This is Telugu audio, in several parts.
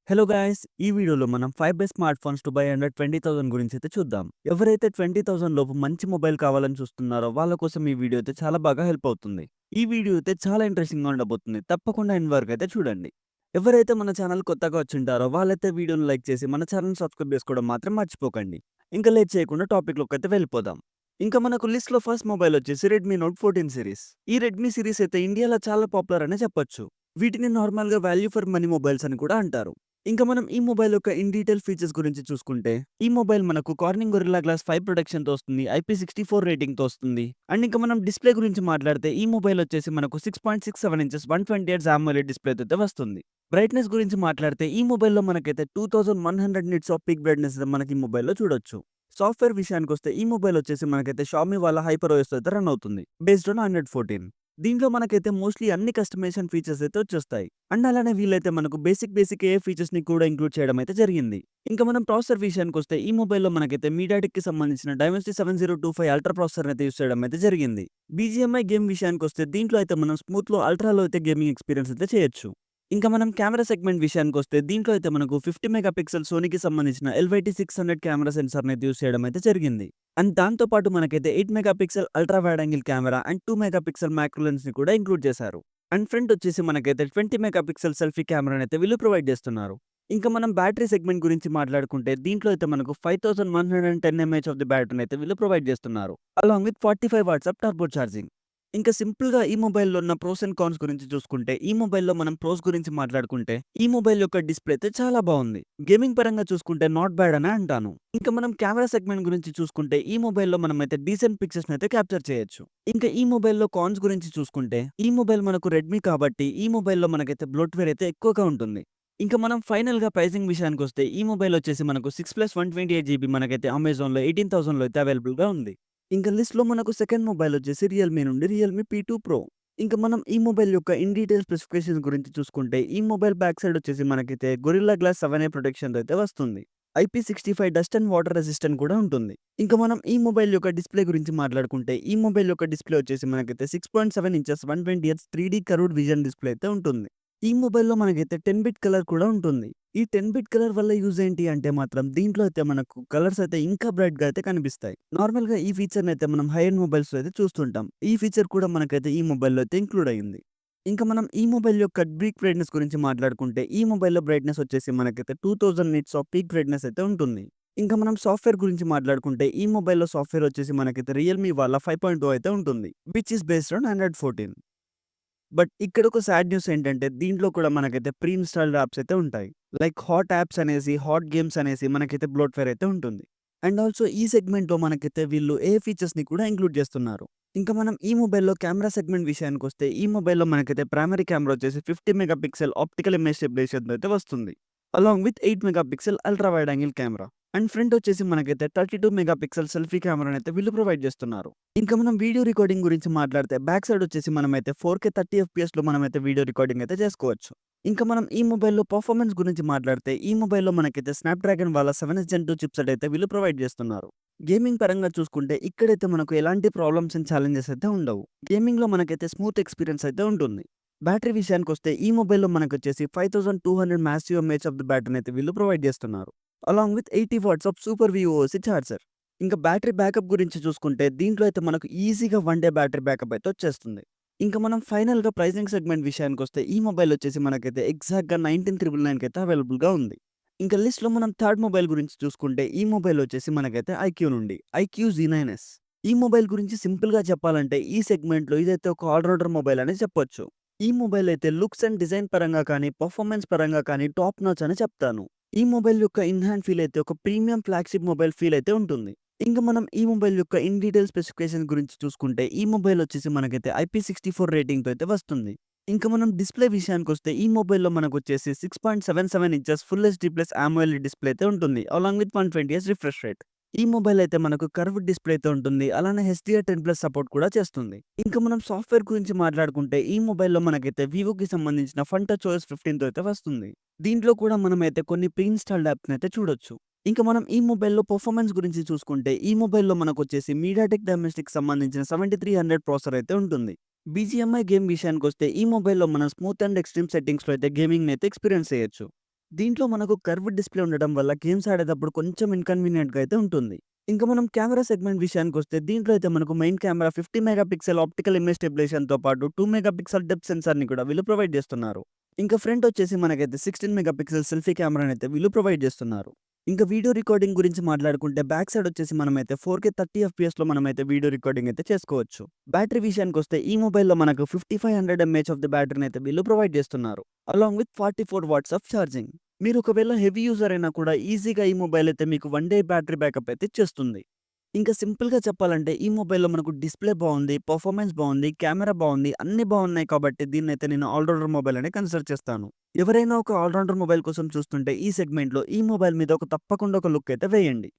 Hello guys! ఈ వీడియోలో మనం 5 best smart phones to buy under 20,000 గురించైతే చూద్దాం. ఎవరైతే 20,000 లోపు మంచి మొబైల్ కావాలని చూస్తున్నారో వాళ్ళ కోసం ఈ వీడియో అయితే చాలా బాగా హెల్ప్ అవుతుంది. ఈ వీడియో అయితే చాలా ఇంట్రెస్టింగ్‌గా ఉండబోతుంది. తప్పకుండా ఎండ్ వరకు అయితే చూడండి. ఎవరైతే మన ఛానల్ కొత్తగా వచ్చుంటారో వాళ్ళైతే వీడియోని లైక్ చేసి మన ఛానల్‌ని సబ్స్క్రైబ్ చేసుకోవడం మాత్రం మర్చిపోకండి. ఇంకా లేట్ చేయకుండా టాపిక్‌లోకైతే వెళ్ళిపోదాం. ఇంకా మనకు లిస్ట్‌లో ఫస్ట్ మొబైల్ వచ్చేసి రెడ్మీ నోట్ 14 సిరీస్. ఈ రెడ్మీ సిరీస్ అయితే ఇండియాలో చాలా పాపులర్ అనే చెప్పొచ్చు. వీటిని నార్మల్‌గా వాల్యూ ఫర్ మనీ మొబైల్స్ అని కూడా అంటారు. ఇంకా మనం ఈ మొబైల్ యొక్క ఇన్ డీటెయిల్ ఫీచర్స్ గురించి చూసుకుంటే, ఈ మొబైల్ మనకు కార్నింగ్ గొరిల్లా గ్లాస్ 5 ప్రొటెక్షన్‌తో వస్తుంది. IP64 రేటింగ్‌తో వస్తుంది. అండ్ ఇంకా మనం డిస్‌ప్లే గురించి మాట్లాడితే ఈ మొబైల్ వచ్చేసి మనకు 6.67 ఇంచెస్ 128 హెర్ట్జ్ AMOLED డిస్‌ప్లేతో అయితే వస్తుంది. బ్రైట్‌నెస్ గురించి మాట్లాడితే ఈ మొబైల్‌లో మనకైతే 2100 నిట్స్ ఆఫ్ పీక్ బ్రైట్‌నెస్ మనకి ఈ మొబైల్‌లో చూడొచ్చు. సాఫ్ట్‌వేర్ విషయానికొస్తే ఈ మొబైల్ వచ్చేసి మనకైతే షామీ వాళ్ళ హైపర్ ఓఎస్‌తో అయితే రన్ అవుతుంది. Based on Android 14. దీంట్లో మనకైతే మోస్ట్‌లీ అన్ని కస్టమైజేషన్ ఫీచర్స్ అయితే వచ్చేస్తాయి. అండ్ అలానే వీళ్ళైతే మనకు బేసిక్ ఏ ఫీచర్స్‌ని కూడా ఇంక్లూడ్ చేయడం అయితే జరిగింది. ఇంకా మనం ప్రాసెసర్ విషయానికొస్తే ఈ మొబైల్‌లో మనకైతే మీడియాటెక్‌కి సంబంధించిన డైమెన్సిటీ 7025 అల్ట్రా ప్రాసెసర్‌ని అయితే యూజ్ చేయడం అయితే జరిగింది. బీజీఎంఐ గేమ్ విషయానికొస్తే దీంట్లో అయితే మనం స్మూత్‌లో అల్ట్రాలో అయితే గేమింగ్ ఎక్స్‌పీరియన్స్ అయితే చేయొచ్చు. ఇంకా మనం కెమెరా సెగ్మెంట్ విషయానికొస్తే దీంట్లో అయితే మనకు 50 మెగా పిక్సెల్ సోనీకి సంబంధించిన LYT-600 కెమెరా సెన్సార్‌ని అయితే యూజ్ చేయడం అయితే జరిగింది. అండ్ దాంతో పాటు మనకైతే 8 megapixel ultra wide angle camera and 2 megapixel macro లెన్స్‌ని కూడా ఇంక్లూడ్ చేశారు. అండ్ ఫ్రంట్ వచ్చేసి మనకైతే 20 మెగా పిక్సెల్ సెల్ఫీ కెమెరాని అయితే వీళ్ళు ప్రొవైడ్ చేస్తున్నారు. ఇంకా మనం బ్యాటరీ సెగ్మెంట్ గురించి మాట్లాడుకుంటే దీంట్లో అయితే మనకు 5110 ఎంఏహెచ్ ఆఫ్ ది బ్యాటరీని అయితే వీళ్ళు ప్రొవైడ్ చేస్తున్నారు. Along with 45 watts of turbo charging. ఇంకా సింపుల్‌గా ఈ మొబైల్‌లో ఉన్న ప్రోస్ అండ్ కాన్స్ గురించి చూసుకుంటే, ఈ మొబైల్‌లో మనం ప్రోస్ గురించి మాట్లాడుకుంటే, ఈ మొబైల్ యొక్క డిస్‌ప్లే అయితే చాలా బావుంది. గేమింగ్ పరంగా చూసుకుంటే నాట్ బ్యాడ్ అనే అంటాను. ఇంకా మనం కెమెరా సెగ్మెంట్ గురించి చూసుకుంటే, ఈ మొబైల్‌లో మనమైతే డీసెంట్ పిక్చర్స్‌ని అయితే క్యాప్చర్ చేయొచ్చు. ఇంకా ఈ మొబైల్‌లో కాన్స్ గురించి చూసుకుంటే, ఈ మొబైల్ మనకు రెడ్మీ కాబట్టి, ఈ మొబైల్‌లో మనకైతే బ్లోట్‌వేర్ అయితే ఎక్కువగా ఉంటుంది. ఇంకా మనం ఫైనల్‌గా ప్రైసింగ్ విషయానికొస్తే, ఈ మొబైల్ వచ్చేసి మనకు 6+128 జీబీ మనకైతే అమెజాన్‌లో 18,000లో అయితే అవైలబుల్‌గా ఉంది. ఇంకా లిస్ట్‌లో మనకు సెకండ్ మొబైల్ వచ్చేసి రియల్‌మీ నుండి రియల్‌మీ P2 ప్రో. ఇంకా మనం ఈ మొబైల్ యొక్క ఇన్ డీటెయిల్ స్పెసిఫికేషన్స్ గురించి చూసుకుంటే, ఈ మొబైల్ బ్యాక్ సైడ్ వచ్చేసి మనకైతే గొరిల్లా గ్లాస్ 7A ప్రొటెక్షన్‌తో అయితే వస్తుంది. IP65 dust and water resistant కూడా ఉంటుంది. ఇంకా మనం ఈ మొబైల్ యొక్క డిస్‌ప్లే గురించి మాట్లాడుకుంటే, ఈ మొబైల్ యొక్క డిస్‌ప్లే వచ్చేసి మనకైతే 6.7 inches 120 hertz 3D curved vision display అయితే ఉంటుంది. ఈ మొబైల్‌లో మనకైతే 10 బిట్ కలర్ కూడా ఉంటుంది. ఈ 10 బిట్ కలర్ వల్ల యూజ్ ఏంటి అంటే మాత్రం దీంట్లో అయితే మనకు కలర్స్ అయితే ఇంకా బ్రైట్‌గా అయితే కనిపిస్తాయి. నార్మల్‌గా ఈ ఫీచర్‌ని అయితే మనం హై ఎండ్ మొబైల్స్‌లో అయితే చూస్తుంటాం. ఈ ఫీచర్ కూడా మనకైతే ఈ మొబైల్‌లో అయితే ఇంక్లూడ్ అయింది. ఇంకా మనం ఈ మొబైల్ యొక్క పీక్ బ్రైట్‌నెస్ గురించి మాట్లాడుకుంటే ఈ మొబైల్‌లో బ్రైట్‌నెస్ వచ్చేసి మనకైతే 2000 నిట్స్ ఆఫ్ పీక్ బ్రైట్‌నెస్ అయితే ఉంటుంది. ఇంకా మనం సాఫ్ట్‌వేర్ గురించి మాట్లాడుకుంటే ఈ మొబైల్‌లో సాఫ్ట్‌వేర్ వచ్చేసి మనకైతే రియల్‌మీ వాళ్ళ 5.0 అయితే ఉంటుంది. Which is based on Android 14. But ఇక్కడొక సాడ్ న్యూస్ ఏంటంటే, దీంట్లో కూడా మనకైతే ప్రీ ఇన్‌స్టాల్డ్ యాప్స్ అయితే ఉంటాయి. లైక్ హాట్ యాప్స్ అనేసి, హాట్ గేమ్స్ అనేసి మనకైతే బ్లోట్‌వేర్ అయితే ఉంటుంది. అండ్ ఆల్సో ఈ సెగ్మెంట్‌లో మనకైతే వీళ్ళు ఏ ఫీచర్స్‌ని కూడా ఇంక్లూడ్ చేస్తున్నారు. ఇంకా మనం ఈ మొబైల్‌లో కెమెరా సెగ్మెంట్ విషయానికొస్తే, ఈ మొబైల్‌లో మనకైతే ప్రైమరీ కెమెరా వచ్చేసి 50 మెగా పిక్సెల్ ఆప్టికల్ ఇమేజ్ స్టెబిలైజేషన్‌తో అయితే వస్తుంది. Along with 8 megapixel ultra wide angle camera. And front వచ్చేసి మనకైతే 32 మెగా పిక్సెల్ సెల్ఫీ కెమెరానైతే వీళ్ళు ప్రొవైడ్ చేస్తున్నారు. ఇంకా మనం వీడియో రికార్డింగ్ గురించి మాట్లాడితే బ్యాక్ సైడ్ వచ్చేసి మనమైతే 4K 30 ఎఫ్‌పిఎస్‌లో మనమైతే వీడియో రికార్డింగ్ అయితే చేసుకోవచ్చు. ఇంకా మనం ఈ మొబైల్‌లో పర్ఫార్మెన్స్ గురించి మాట్లాడితే ఈ మొబైల్‌లో మనకైతే స్నాప్‌డ్రాగన్ వాళ్ళ 7 జెన్ 2 చిప్‌సెట్ అయితే వీళ్ళు ప్రొవైడ్ చేస్తున్నారు. గేమింగ్ పరంగా చూసుకుంటే ఇక్కడైతే మనకు ఎలాంటి ప్రాబ్లమ్స్ అండ్ ఛాలెంజెస్ అయితే ఉండవు. గేమింగ్‌లో మనకైతే స్మూత్ ఎక్స్‌పీరియన్స్ అయితే ఉంటుంది. బ్యాటరీ విషయానికొస్తే ఈ మొబైల్‌లో మనకొచ్చేసి 5200 మాసివ్ ఎంఏహెచ్ ఆఫ్ ది బ్యాటరీని అయితే వీళ్ళు ప్రొవైడ్ చేస్తున్నారు. Along with 80 watts of super VOOC charger. ఇంకా బ్యాటరీ బ్యాకప్ గురించి చూసుకుంటే దీంట్లో అయితే మనకు ఈజీగా 1 డే బ్యాటరీ బ్యాకప్ అయితే వచ్చేస్తుంది. ఇంకా మనం ఫైనల్‌గా ప్రైజింగ్ సెగ్మెంట్ విషయానికొస్తే ఈ మొబైల్ వచ్చేసి మనకైతే ఎగ్జాక్ట్‌గా 19,999కి అయితే అవైలబుల్‌గా ఉంది. ఇంకా లిస్ట్‌లో మనం థర్డ్ మొబైల్ గురించి చూసుకుంటే ఈ మొబైల్ వచ్చేసి మనకైతే ఐక్యూ నుండి ఐక్యూ జీ9ఎస్. ఈ మొబైల్ గురించి సింపుల్‌గా చెప్పాలంటే ఈ సెగ్మెంట్‌లో ఇదైతే ఒక ఆల్ రౌండర్ మొబైల్ అనే చెప్పొచ్చు. ఈ మొబైల్ అయితే లుక్స్ అండ్ డిజైన్ పరంగా కానీ, పర్ఫార్మెన్స్ పరంగా కానీ టాప్ నాచ్ అని చెప్తాను. ఈ మొబైల్ యొక్క ఇన్ హ్యాండ్ ఫీల్ అయితే ఒక ప్రీమియం ఫ్లాగ్‌షిప్ మొబైల్ ఫీల్ అయితే ఉంటుంది. ఇంక మనం ఈ మొబైల్ యొక్క ఇన్ డీటెయిల్ స్పెసిఫికేషన్స్ గురించి చూసుకుంటే ఈ మొబైల్ వచ్చేసి మనకైతే IP64 రేటింగ్‌తో అయితే వస్తుంది. ఇంక మనం డిస్‌ప్లే విషయానికొస్తే ఈ మొబైల్‌లో మనకొచ్చేసి 6.77 inches full HD plus AMOLED display అయితే ఉంటుంది. Along with 120 hertz refresh rate. ఈ మొబైల్ అయితే మనకు కర్వ్డ్ డిస్‌ప్లేతో ఉంటుంది. అలానే HDR10+ సపోర్ట్ కూడా చేస్తుంది. ఇంకా మనం సాఫ్ట్‌వేర్ గురించి మాట్లాడుకుంటే ఈ మొబైల్‌లో మనకైతే వివోకి సంబంధించిన ఫన్ టచ్ OS 15తో అయితే వస్తుంది. దీంట్లో కూడా మనమైతే కొన్ని ప్రీ ఇన్‌స్టాల్డ్ యాప్స్‌ని అయితే చూడొచ్చు. ఇంకా మనం ఈ మొబైల్‌లో పర్ఫార్మెన్స్ గురించి చూసుకుంటే ఈ మొబైల్‌లో మనకొచ్చేసి మీడియాటెక్ డైమెన్సిటీకి సంబంధించిన 7300 ప్రాసెసర్ అయితే ఉంటుంది. బీజీఎంఐ గేమ్ విషయానికొస్తే ఈ మొబైల్‌లో మనం స్మూత్ అండ్ ఎక్స్‌ట్రీమ్ సెట్టింగ్స్‌లో అయితే గేమింగ్‌ని అయితే ఎక్స్‌పీరియన్స్ చేయొచ్చు. దీంట్లో మనకు కర్వ్డ్ డిస్‌ప్లే ఉండడం వల్ల గేమ్స్ ఆడేటప్పుడు కొంచెం ఇన్‌కన్వీనియంట్‌గా అయితే ఉంటుంది. ఇంకా మనం కెమెరా సెగ్మెంట్ విషయానికొస్తే దీంట్లో అయితే మనకు main camera 50 megapixel optical image స్టెబిలైజేషన్‌తో పాటు 2 మెగా పిక్సెల్ డెప్త్ సెన్సార్‌ని కూడా వీళ్ళు ప్రొవైడ్ చేస్తున్నారు. ఇంకా ఫ్రంట్ వచ్చేసి మనకైతే 16 మెగా పిక్సెల్ సెల్ఫీ కెమెరానైతే వీళ్ళు ప్రొవైడ్ చేస్తున్నారు. ఇంకా వీడియో రికార్డింగ్ గురించి మాట్లాడుకుంటే బ్యాక్ సైడ్ వచ్చేసి మనమైతే 4K 30 ఎఫ్‌పిఎస్‌లో మనమైతే వీడియో రికార్డింగ్ అయితే చేసుకోవచ్చు. బ్యాటరీ విషయానికొస్తే ఈ మొబైల్‌లో మనకు 5500 ఎంఏహెచ్ ఆఫ్ ది బ్యాటరీనైతే వీళ్ళు ప్రొవైడ్ చేస్తున్నారు. Along with 44 watts of charging. మీరు ఒకవేళ హెవీ యూజర్ అయినా కూడా ఈజీగా ఈ మొబైల్ అయితే మీకు 1 డే బ్యాటరీ బ్యాకప్ అయితే ఇచ్చేస్తుంది. ఇంకా సింపుల్‌గా చెప్పాలంటే ఈ మొబైల్‌లో మనకు డిస్‌ప్లే బావుంది, పర్ఫార్మెన్స్ బావుంది, కెమెరా బావుంది, అన్నీ బావున్నాయి కాబట్టి దీన్నైతే నేను ఆల్ రౌండర్ మొబైల్ అనే కన్సిడర్ చేస్తాను. ఎవరైనా ఒక ఆల్ రౌండర్ మొబైల్ కోసం చూస్తుంటే ఈ సెగ్మెంట్‌లో ఈ మొబైల్ మీద తప్పకుండా ఒక లుక్ అయితే వేయండి.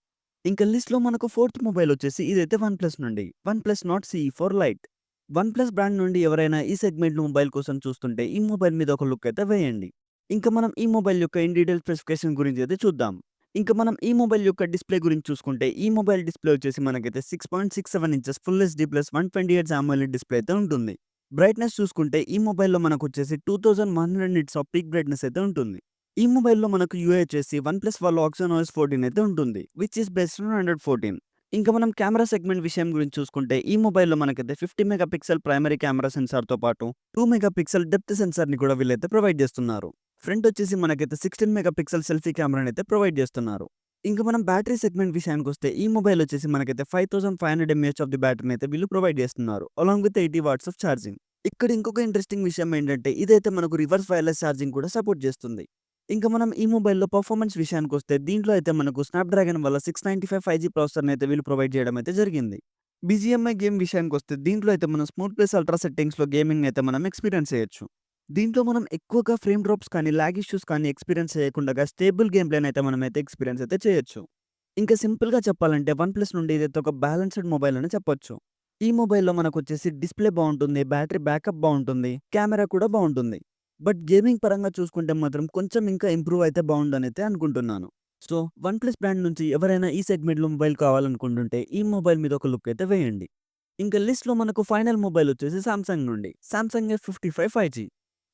ఇంకా లిస్ట్‌లో మనకు ఫోర్త్ మొబైల్ వచ్చేసి ఇదైతే వన్‌ప్లస్ నుండి OnePlus Nord CE4 light. OnePlus brand నుండి ఎవరైనా ఈ సెగ్మెంట్ మొబైల్ కోసం చూస్తుంటే ఈ మొబైల్ మీద ఒక లుక్ అయితే వేయండి. ఇంకా మనం ఈ మొబైల్ యొక్క ఇన్ డీటెయిల్ స్పెసిఫికేషన్ గురించి అయితే చూద్దాం. ఇంకా మనం ఈ మొబైల్ యొక్క డిస్‌ప్లే గురించి చూసుకుంటే ఈ మొబైల్ డిస్‌ప్లే వచ్చేసి మనకైతే 6.67 inches full HD plus 120 hertz AMOLED display అయితే ఉంటుంది. బ్రైట్‌నెస్ చూసుకుంటే ఈ మొబైల్‌లో మనకొచ్చేసి 2100 నిట్స్ ఆఫ్ పీక్ బ్రైట్‌నెస్ అయితే ఉంటుంది. ఈ మొబైల్‌లో మనకు యూఐ వచ్చేసి వన్‌ప్లస్ వాళ్ళ ఆక్సిజన్ OS 14 అయితే ఉంటుంది. Which is based on Android 14. ఇంకా మనం కెమెరా సెగ్మెంట్ విషయం గురించి చూసుకుంటే ఈ మొబైల్‌లో మనకైతే 50 మెగా పిక్సెల్ ప్రైమరీ కెమెరా సెన్సార్‌తో పాటు 2 మెగా పిక్సెల్ డెప్త్ సెన్సార్‌ని కూడా వీళ్ళైతే ప్రొవైడ్ చేస్తున్నారు. ఫ్రంట్ వచ్చేసి మనకైతే 16 మెగా పిక్సెల్ సెల్ఫీ కెమెరానైతే ప్రొవైడ్ చేస్తున్నారు. ఇంకా మనం బ్యాటరీ సెగ్మెంట్ విషయానికొస్తే ఈ మొబైల్ వచ్చేసి మనకైతే 5500 ఎంఏహెచ్ ఆఫ్ ది బ్యాటరీనైతే వీళ్ళు ప్రొవైడ్ చేస్తున్నారు. Along with 80 watts of charging. ఇక్కడ ఇంకొక ఇంట్రెస్టింగ్ విషయం ఏంటంటే ఇదైతే మనకు రివర్స్ వైర్‌లెస్ ఛార్జింగ్ కూడా సపోర్ట్ చేస్తుంది. ఇంకా మనం ఈ మొబైల్‌లో పర్ఫార్మెన్స్ విషయానికొస్తే దీంట్లో అయితే మనకు స్నాప్‌డ్రాగన్ వల్ల 695 5G ప్రాసెసర్‌నైతే వీళ్ళు ప్రొవైడ్ చేయడం అయితే జరిగింది. బీజీఎంఐ గేమ్ విషయానికొస్తే దీంట్లో అయితే మనం స్మూత్ ప్లస్ అల్ట్రా సెట్టింగ్స్‌లో గేమింగ్‌ని అయితే మనం ఎక్స్‌పీరియన్స్ చేయొచ్చు. దీంట్లో మనం ఎక్కువగా ఫ్రేమ్ డ్రాప్స్ కానీ, లాగ్ ఇష్యూస్ కానీ ఎక్స్‌పీరియన్స్ చేయకుండగా స్టేబుల్ గేమ్ ప్లేనైతే మనమైతే ఎక్స్‌పీరియన్స్ అయితే చేయొచ్చు. ఇంకా సింపుల్‌గా చెప్పాలంటే వన్‌ప్లస్ నుండి ఇదైతే ఒక బ్యాలెన్స్‌డ్ మొబైల్ అని చెప్పొచ్చు. ఈ మొబైల్‌లో మనకొచ్చేసి డిస్‌ప్లే బావుంటుంది, బ్యాటరీ బ్యాకప్ బావుంటుంది, కెమెరా కూడా బావుంటుంది. బట్ గేమింగ్ పరంగా చూసుకుంటే మాత్రం కొంచెం ఇంకా ఇంప్రూవ్ అయితే బావుండనైతే అనుకుంటున్నాను. సో, వన్‌ప్లస్ బ్రాండ్ నుంచి ఎవరైనా ఈ సెగ్మెంట్‌లో మొబైల్ కావాలనుకుంటుంటే ఈ మొబైల్ మీద ఒక లుక్ అయితే వేయండి. ఇంకా లిస్ట్‌లో మనకు ఫైనల్ మొబైల్ వచ్చేసి సామ్‌సంగ్ నుండి సామ్‌సంగ్ S55 5G.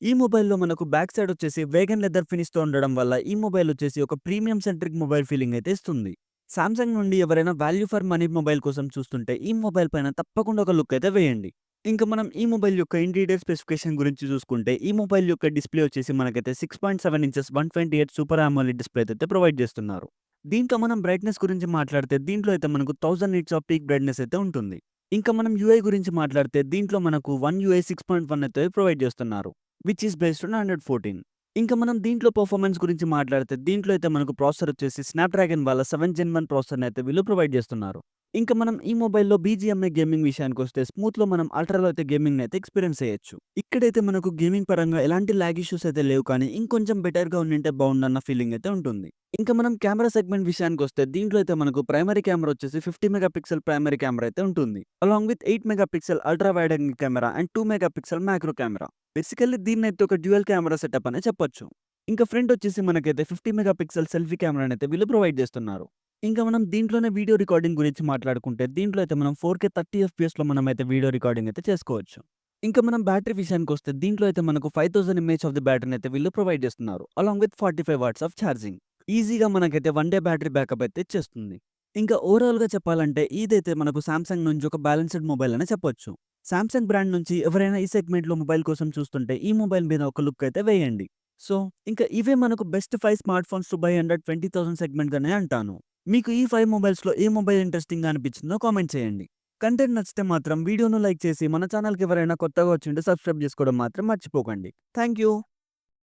ఈ మొబైల్‌లో మనకు బ్యాక్ సైడ్ వచ్చేసి వేగన్ లెదర్ ఫినిష్‌తో ఉండడం వల్ల ఈ మొబైల్ వచ్చేసి ఒక ప్రీమియం సెంట్రిక్ మొబైల్ ఫీలింగ్ అయితే ఇస్తుంది. సామ్‌సంగ్ నుండి ఎవరైనా వాల్యూ ఫర్ మనీ మొబైల్ కోసం చూస్తుంటే ఈ మొబైల్ పైన తప్పకుండా ఒక లుక్ అయితే వేయండి. ఇంకా మనం ఈ మొబైల్ యొక్క ఇన్ డీటెయిల్ స్పెసిఫికేషన్ గురించి చూసుకుంటే ఈ మొబైల్ యొక్క డిస్‌ప్లే వచ్చేసి మనకైతే 6.7 ఇంచెస్ 128 సూపర్ AMOLED డిస్‌ప్లే అయితే ప్రొవైడ్ చేస్తున్నారు. దీంట్లో మనం బ్రైట్‌నెస్ గురించి మాట్లాడితే దీంట్లో అయితే మనకు 1000 నిట్స్ ఆఫ్ పీక్ బ్రైట్‌నెస్ అయితే ఉంటుంది. ఇంకా మనం యూఐ గురించి మాట్లాడితే దీంట్లో మనకు వన్ యూఐ 6.1 అయితే ప్రొవైడ్ చేస్తున్నారు. Which is based on Android 14. ఇంకా మనం దీంట్లో పర్ఫార్మెన్స్ గురించి మాట్లాడితే దీంట్లో అయితే మనకు ప్రాసెసర్ వచ్చేసి స్నాప్‌డ్రాగన్ వాళ్ళ 7 జెన్ 1 ప్రాసెసర్‌ని అయితే వీళ్ళు ప్రొవైడ్ చేస్తున్నారు. ఇంకా మనం ఈ మొబైల్‌లో బీజీఎంఐ గేమింగ్ విషయానికొస్తే స్మూత్‌లో మనం అల్ట్రాలో అయితే గేమింగ్‌ని అయితే ఎక్స్‌పీరియన్స్ చేయొచ్చు. ఇక్కడైతే మనకు గేమింగ్ పరంగా ఎలాంటి లాగ్ ఇష్యూస్ అయితే లేవు కానీ ఇంకొంచెం బెటర్‌గా ఉండింటే బావుండన్న ఫీలింగ్ అయితే ఉంటుంది. ఇంకా మనం కెమెరా సెగ్మెంట్ విషయానికొస్తే దీంట్లో అయితే మనకు ప్రైమరీ కెమెరా వచ్చేసి 50 మెగా పిక్సెల్ ప్రైమరీ కెమెరా అయితే ఉంటుంది. Along with 8 megapixel ultra wide angle camera and 2 megapixel macro camera. Basically దీన్నైతే ఒక డ్యూయల్ కెమెరా సెటప్ అనే చెప్పొచ్చు. ఇంకా ఫ్రంట్ వచ్చేసి మనకైతే 50 మెగా పిక్సెల్ సెల్ఫీ కెమెరానైతే వీళ్ళు ప్రొవైడ్ చేస్తున్నారు. ఇంకా మనం దీంట్లోనే వీడియో రికార్డింగ్ గురించి మాట్లాడుకుంటే దీంట్లో అయితే మనం 4K 30 ఎఫ్‌పిఎస్‌లో మనమైతే వీడియో రికార్డింగ్ అయితే చేసుకోవచ్చు. ఇంకా మనం బ్యాటరీ విషయానికొస్తే దీంట్లో అయితే మనకు 5000 ఎంఏహెచ్ ఆఫ్ ది బ్యాటరీని అయితే వీళ్ళు ప్రొవైడ్ చేస్తున్నారు. Along with 45 watts of charging. ఈజీగా మనకైతే 1 డే బ్యాటరీ బ్యాకప్ అయితే ఇచ్చేస్తుంది. ఇంకా ఓవరాల్‌గా చెప్పాలంటే ఇదైతే మనకు సామ్‌సంగ్ నుంచి ఒక బ్యాలెన్స్‌డ్ మొబైల్ అనే చెప్పొచ్చు. సామ్‌సంగ్ బ్రాండ్ నుంచి ఎవరైనా ఈ సెగ్మెంట్‌లో మొబైల్ కోసం చూస్తుంటే ఈ మొబైల్ మీద ఒక లుక్ అయితే వేయండి. సో, ఇంకా ఇవే మనకు best 5 smart phones to buy under 20,000 సెగ్మెంట్‌గానే అంటాను. మీకు ఈ 5 మొబైల్స్‌లో ఏ మొబైల్ ఇంట్రెస్టింగ్‌గా అనిపించిందో కామెంట్ చేయండి. కంటెంట్ నచ్చితే మాత్రం వీడియోను లైక్ చేసి మన ఛానల్‌కి ఎవరైనా కొత్తగా వచ్చుంటే సబ్స్క్రైబ్ చేసుకోవడం మాత్రం మర్చిపోకండి. Thank you.